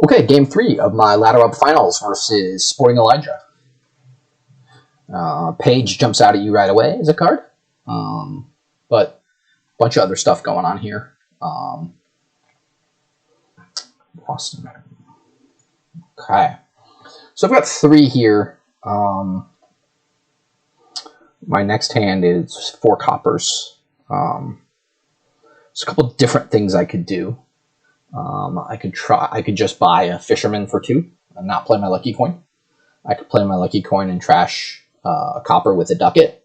Okay, game 3 of my ladder up finals versus SportingElijah. Page jumps out at you right away as a card, but a bunch of other stuff going on here. Boston. Okay, so I've got 3 here. My next hand is 4 coppers. There's a couple different things I could do. I could just buy a fisherman for 2 and not play my lucky coin. I could play my lucky coin and trash a copper with a ducat.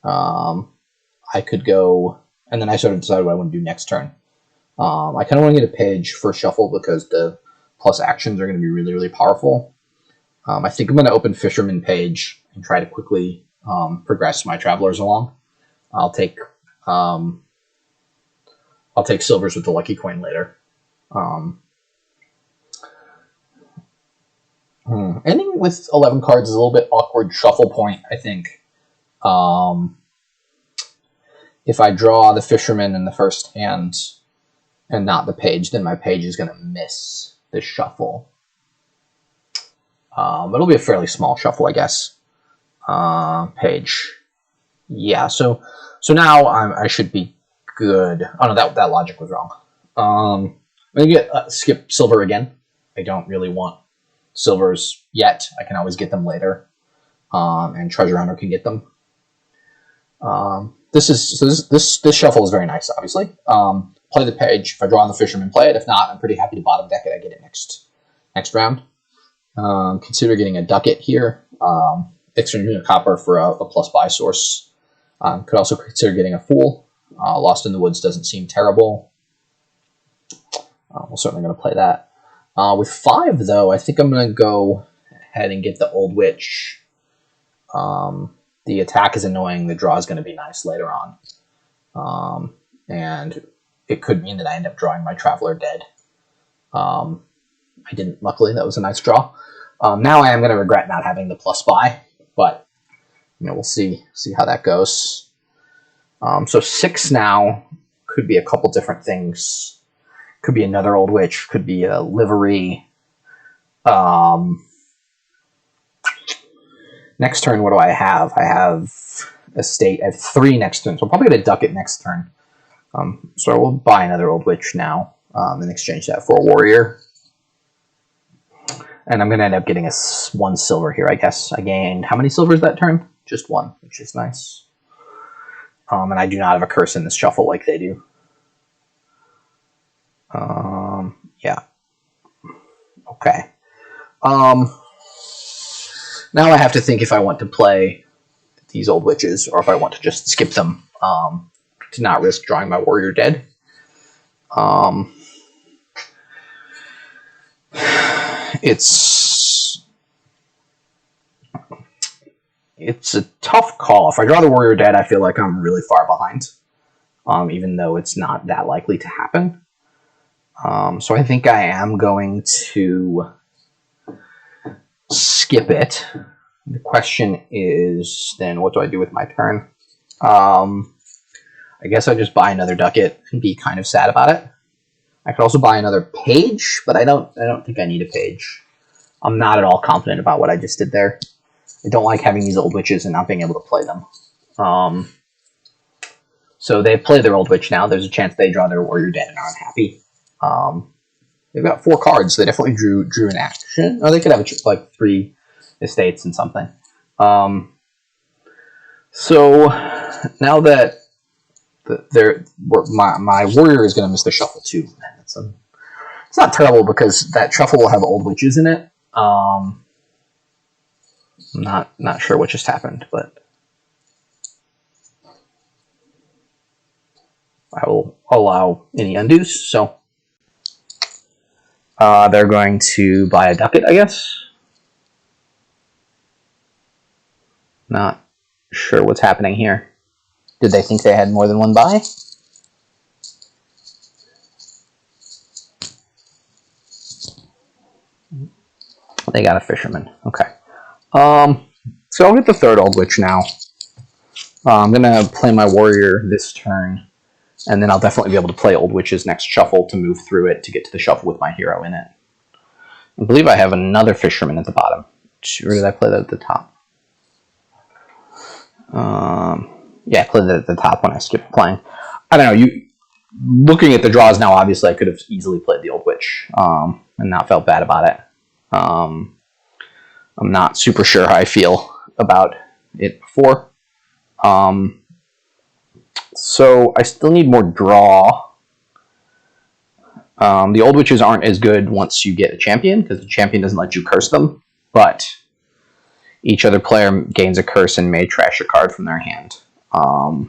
I could go, and then I sort of decide what I want to do next turn. I kind of want to get a page for shuffle because the plus actions are going to be really, really powerful. I think I'm going to open fisherman page and try to quickly progress my travelers along. I'll take silvers with the lucky coin later. Ending with 11 cards is a little bit awkward shuffle point, I think. If I draw the fisherman in the first hand and not the page, then my page is going to miss the shuffle. It'll be a fairly small shuffle, I guess. Page. Yeah, so now I should be good. Oh no, that logic was wrong. I'm going to get skip silver again. I don't really want silvers yet. I can always get them later. And Treasure Hunter can get them. This shuffle is very nice, obviously. Play the page. If I draw on the fisherman, play it. If not, I'm pretty happy to bottom deck it. I get it next round. Consider getting a ducat here. Exchanging a copper for a plus buy source. Could also consider getting a fool. Lost in the Woods doesn't seem terrible. We're certainly going to play that. With 5, though, I think I'm going to go ahead and get the Old Witch. The attack is annoying. The draw is going to be nice later on. And it could mean that I end up drawing my Traveler dead. I didn't, luckily. That was a nice draw. Now I am going to regret not having the plus buy, but we'll see how that goes. So 6 now could be a couple different things. Could be another Old Witch. Could be a livery. Next turn, what do I have? I have estate. I have 3 next turn. So I'll probably get a ducat next turn. So we'll buy another Old Witch now and exchange that for a warrior. And I'm going to end up getting 1 silver here, I guess. I gained how many silvers that turn? Just 1, which is nice. And I do not have a curse in this shuffle like they do. Yeah. Okay. Now I have to think if I want to play these Old Witches or if I want to just skip them to not risk drawing my warrior dead. It's a tough call. If I draw the warrior dead, I feel like I'm really far behind, even though it's not that likely to happen. So I think I am going to skip it. The question is then, what do I do with my turn? I guess I just buy another ducat and be kind of sad about it. I could also buy another page, but I don't think I need a page. I'm not at all confident about what I just did there. I don't like having these Old Witches and not being able to play them. So they play their Old Witch now. There's a chance they draw their warrior dead and are unhappy. They've got 4 cards. They definitely drew an action. Or they could have like 3 estates and something. So now that my warrior is going to miss the shuffle too. It's not terrible because that shuffle will have Old Witches in it. I'm not sure what just happened, but I will allow any undos. So they're going to buy a ducat, I guess. Not sure what's happening here. Did they think they had more than 1 buy? They got a fisherman. Okay. So I'll get the 3rd Old Witch now. I'm going to play my warrior this turn, and then I'll definitely be able to play Old Witch's next shuffle to move through it to get to the shuffle with my hero in it. I believe I have another fisherman at the bottom. Or did I play that at the top? Yeah, I played that at the top when I skipped playing. I don't know. Looking at the draws now, obviously I could have easily played the Old Witch and not felt bad about it. I'm not super sure how I feel about it before. So I still need more draw. The Old Witches aren't as good once you get a champion, because the champion doesn't let you curse them, but each other player gains a curse and may trash a card from their hand. I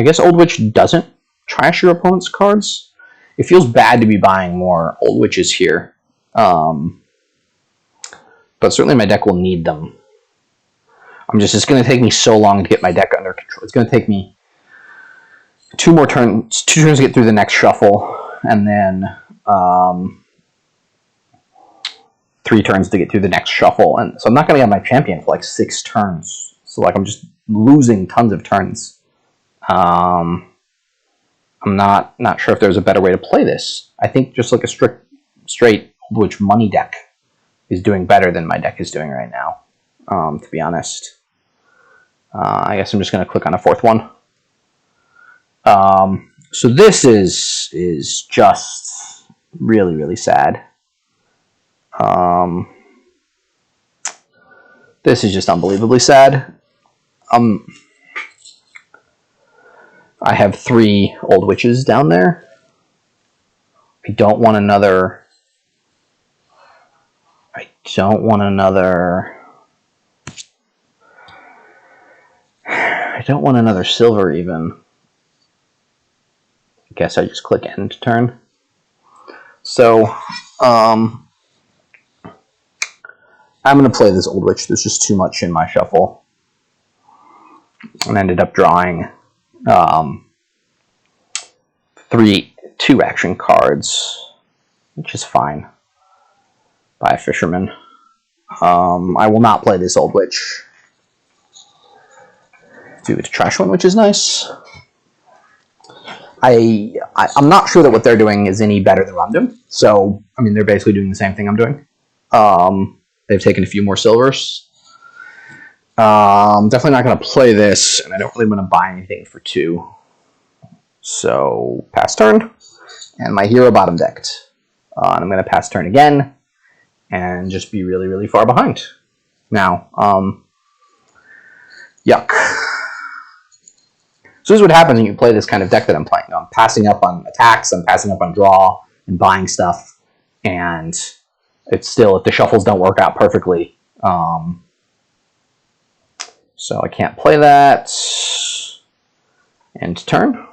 guess Old Witch doesn't trash your opponent's cards. It feels bad to be buying more Old Witches here. But certainly my deck will need them. It's going to take me so long to get my deck under control. It's going to take me 2 turns to get through the next shuffle, and then 3 turns to get through the next shuffle. And so I'm not going to get my champion for like 6 turns. So like I'm just losing tons of turns. I'm not sure if there's a better way to play this. I think just like a straight Old Witch money deck is doing better than my deck is doing right now, to be honest. I guess I'm just going to click on a 4th one. So this is just really, really sad. This is just unbelievably sad. I have 3 Old Witches down there. I don't want another silver even. I guess I just click end turn. So, I'm going to play this Old Witch. There's just too much in my shuffle. And ended up drawing 2 action cards, which is fine. By a fisherman. I will not play this Old Witch. Do it to trash one, which is nice. I'm not sure that what they're doing is any better than what I'm doing. So, I mean, they're basically doing the same thing I'm doing. They've taken a few more silvers. Definitely not going to play this, and I don't really want to buy anything for 2. So, pass turn, and my hero bottom decked. And I'm going to pass turn again, and just be really, really far behind. Now, yuck. So this is what happens when you play this kind of deck that I'm playing. I'm passing up on attacks, I'm passing up on draw, and buying stuff, and it's still, if the shuffles don't work out perfectly, so I can't play that. End turn.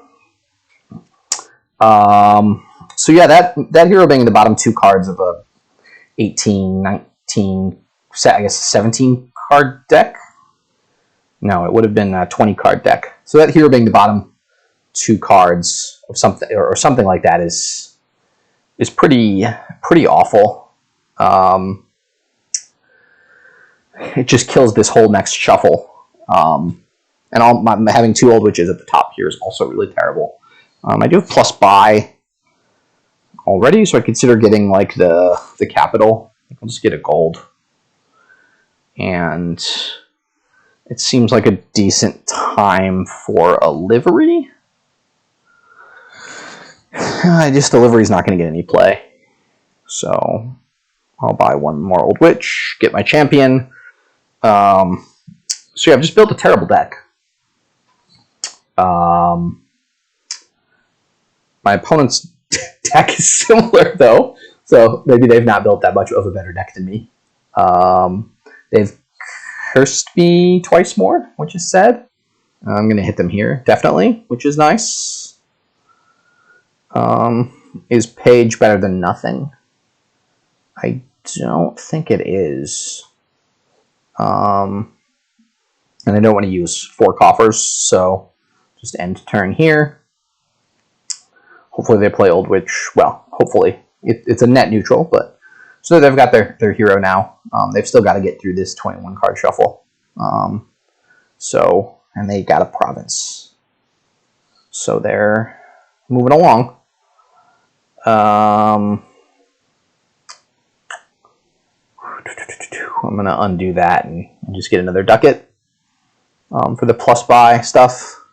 So yeah, that hero being the bottom 2 cards of a 18, 19, I guess 17 card deck. No, it would have been a 20 card deck. So that hero being the bottom 2 cards of something or something like that is pretty awful. It just kills this whole next shuffle. And having 2 Old Witches at the top here is also really terrible. I do have plus buy already, so I consider getting like the capital. I'll just get a gold. And it seems like a decent time for a livery. The livery's not going to get any play. So I'll buy 1 more Old Witch, get my champion. So yeah, I've just built a terrible deck. My opponent's deck is similar, though. So maybe they've not built that much of a better deck than me. They've cursed me twice more, which is sad. I'm going to hit them here, definitely, which is nice. Is Page better than nothing? I don't think it is. And I don't want to use 4 coffers, so just end turn here. Hopefully they play Old Witch. Well, hopefully. It's a net neutral, but so they've got their hero now. They've still got to get through this 21 card shuffle. And they got a province. So they're moving along. I'm going to undo that and just get another ducat for the plus buy stuff.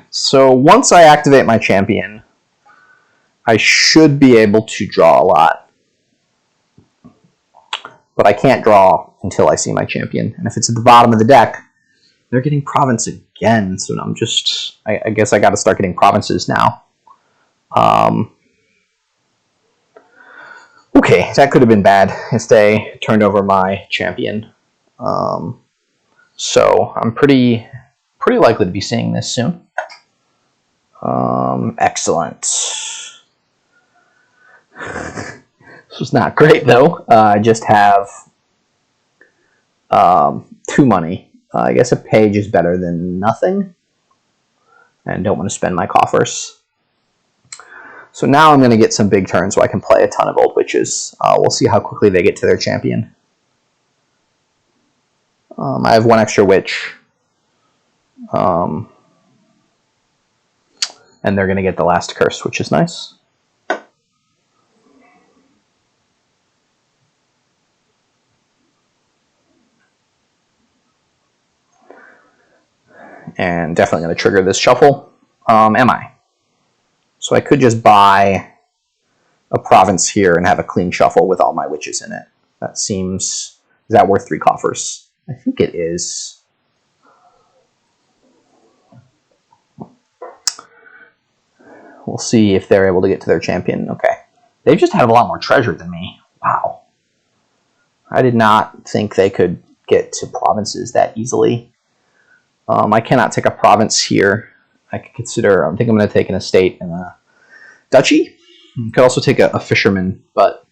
So once I activate my champion, I should be able to draw a lot. But I can't draw until I see my champion. And if it's at the bottom of the deck, they're getting province again. So I'm just, I guess I got to start getting provinces now. Okay, that could have been bad if they turned over my champion. So I'm pretty likely to be seeing this soon. Excellent. This was not great though. I just have 2 money. I guess a page is better than nothing. And don't want to spend my coffers. So now I'm going to get some big turns so I can play a ton of Old Witches. We'll see how quickly they get to their champion. I have 1 extra witch. And they're going to get the last curse, which is nice. And definitely going to trigger this shuffle. Am I? So I could just buy a province here and have a clean shuffle with all my witches in it. That seems... Is that worth 3 coffers? I think it is. We'll see if they're able to get to their champion. Okay. They've just had a lot more treasure than me. Wow. I did not think they could get to provinces that easily. I cannot take a province here. I could consider, I think I'm going to take an estate and a duchy. I could also take a fisherman, but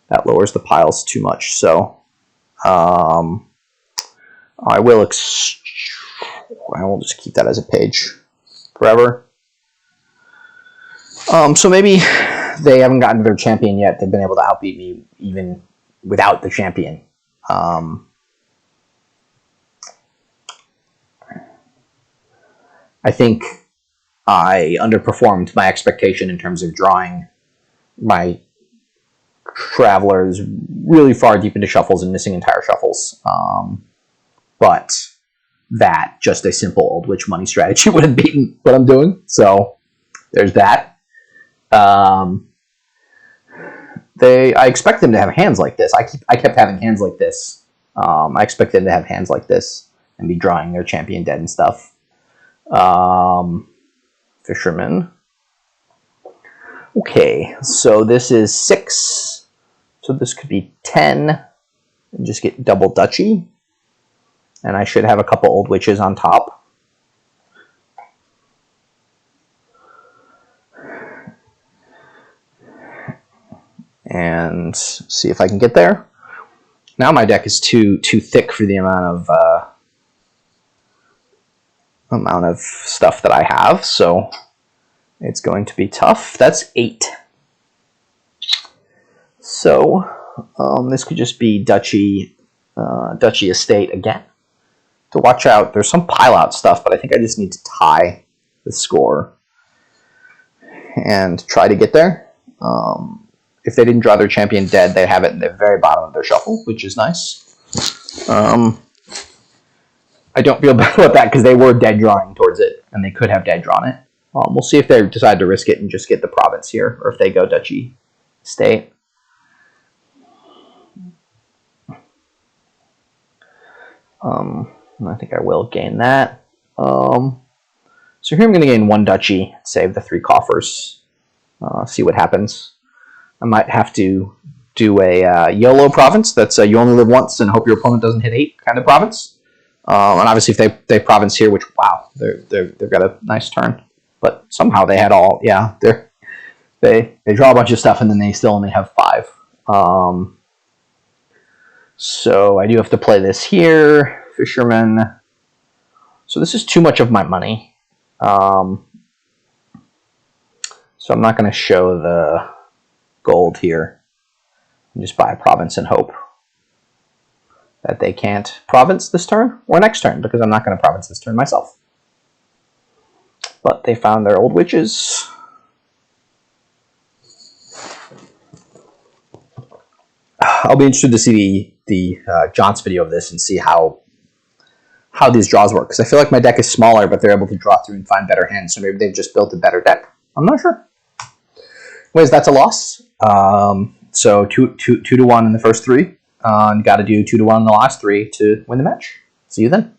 that lowers the piles too much. So I will just keep that as a page forever. So maybe they haven't gotten to their champion yet. They've been able to outbeat me even without the champion. I think I underperformed my expectation in terms of drawing my travelers really far deep into shuffles and missing entire shuffles. But that, just a simple Old Witch money strategy would have beaten what I'm doing. So there's that. I expect them to have hands like this. I kept having hands like this. I expect them to have hands like this and be drawing their champion dead and stuff. Fisherman. Okay, so this is 6. So this could be 10. And just get double duchy. And I should have a couple Old Witches on top. And see if I can get there. Now my deck is too thick for the amount of stuff that I have, so it's going to be tough. That's 8. So this could just be duchy estate again. To watch out, there's some pile out stuff, but I think I just need to tie the score and try to get there. If they didn't draw their champion dead, they have it in the very bottom of their shuffle, which is nice. I don't feel bad about that because they were dead drawing towards it, and they could have dead drawn it. We'll see if they decide to risk it and just get the province here, or if they go duchy state. I think I will gain that. So here I'm going to gain 1 duchy, save the 3 coffers, see what happens. I might have to do a YOLO province. That's you only live once and hope your opponent doesn't hit 8 kind of province. And obviously, if they province here, which wow, they've got a nice turn, but somehow they had all they draw a bunch of stuff and then they still only have 5. So I do have to play this here, fisherman. So this is too much of my money. So I'm not going to show the gold here. And just buy a province and hope that they can't province this turn or next turn, because I'm not going to province this turn myself. But they found their Old Witches. I'll be interested to see the John's video of this and see how these draws work. Because I feel like my deck is smaller, but they're able to draw through and find better hands. So maybe they've just built a better deck. I'm not sure. Anyways, that's a loss. So 2-1 in the first 3. And got to do 2-1 in the last 3 to win the match. See you then.